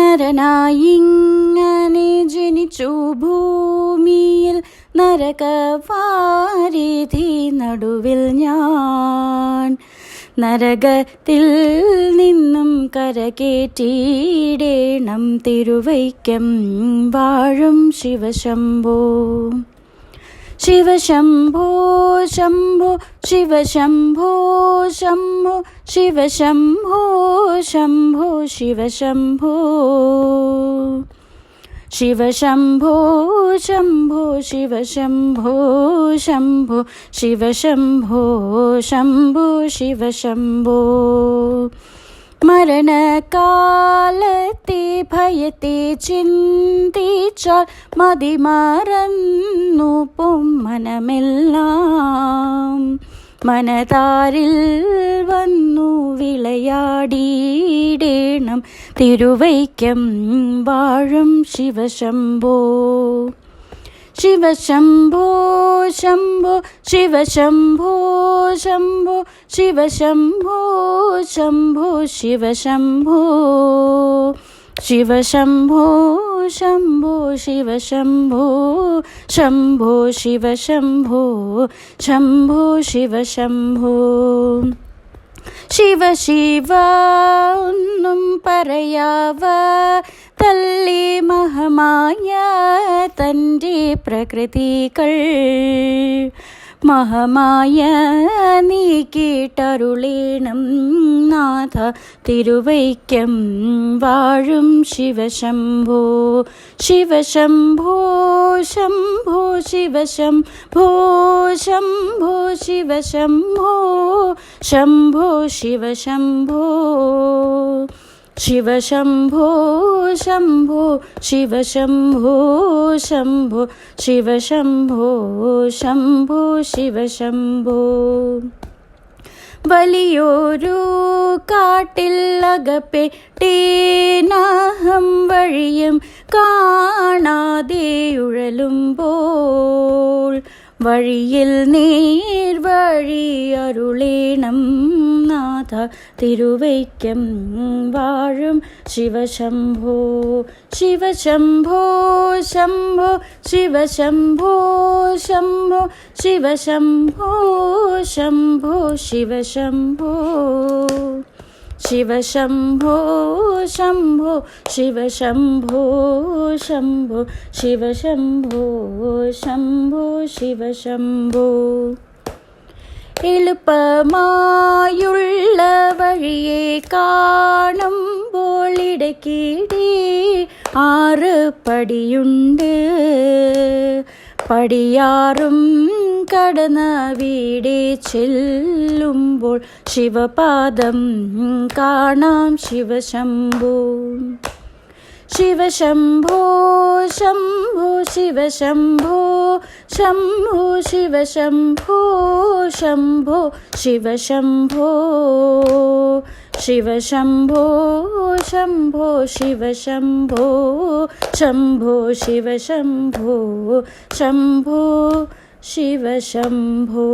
നരനായിങ്ങനെ ജനിച്ചു ഭൂമിയിൽ, നരകവാരിധി നടുവിൽ ഞാൻ. നരകത്തിൽ നിന്നും കരകേറ്റിയിടേണം തിരുവൈക്കം വാഴും ശിവശംഭോ. ശിവശംഭോ ശംഭോ ശിവശംഭോ ശംഭോ ശിവശംഭോ ശംഭോ ശിവശംഭോ. ശിവശംഭോ ശംഭോ ശിവശംഭോ ശംഭോ ശിവശംഭോ ശംഭോ ശിവശംഭോ. മരണകാലത്തെ ഭയത്തെ ചിന്തിച്ചാൽ മതിമറന്നു പോം മനമെല്ലാം. മനതാരിൽ വന്നു വിളയാടിയിടേണം തിരുവൈക്കം വാഴും ശിവശംഭോ. ശിവശംഭോ ശംഭോ ശിവശംഭോ ശംഭോ ശിവശംഭോ ശംഭോ ശിവശംഭോ. ശിവശംഭോ ശംഭോ ശിവശംഭോ ശംഭോ ശിവശംഭോ ശംഭോ ശിവശംഭോ. ശിവ ശിവ ഒന്നും പറയാവ തല്ലി മഹമായ തൻ്റെ പ്രകൃതികൾ. മഹമായ നീ കേട്ടരുളേണം നാഥ തിരുവൈക്കം വാഴും ശിവശംഭോ. ശിവശംഭോ ശംഭോ ശിവശംഭോ ശംഭോ ശിവശംഭോ ശംഭോ ശിവശംഭോ. ശിവശംഭോ ശംഭോ ശിവശംഭോ ശംഭോ ശിവശംഭോ ശംഭോ ശിവശംഭോ. വലിയൊരു കാട്ടിൽ അകപ്പെട്ടേനാഹം വഴിയും കാണാതെയുഴലുമ്പോൾ, വഴിയിൽ നേർവഴി അരുളേണം നാഥ തിരുവൈക്കം വാഴും ശിവശംഭോ. ശിവശംഭോ ശംഭോ ശിവശംഭോ ശംഭോ ശിവശംഭോ ശംഭോ ശിവശംഭോ. ശിവശംഭോ ശംഭോ ശിവശംഭോ ശംഭോ ശിവശംഭോ ശംഭോ ശിവശംഭോ. എളുപ്പമായുള്ള വഴിയെ കാണുമ്പോൾ ഇടയ്ക്കിടെ 6 പടിയുണ്ട്. പടിയാറും കടന്ന വീടേ ചെല്ലുമ്പോൾ ശിവപാദം കാണാം ശിവശംഭോ. ശിവശംഭോ ശംഭോ ശിവശംഭോ ശംഭോ ശിവശംഭോ ശംഭോ ശിവശംഭോ. ശിവശംഭോ ശംഭോ ശിവശംഭോ ശംഭോ ശിവശംഭോ ശംഭോ ശിവശംഭോ.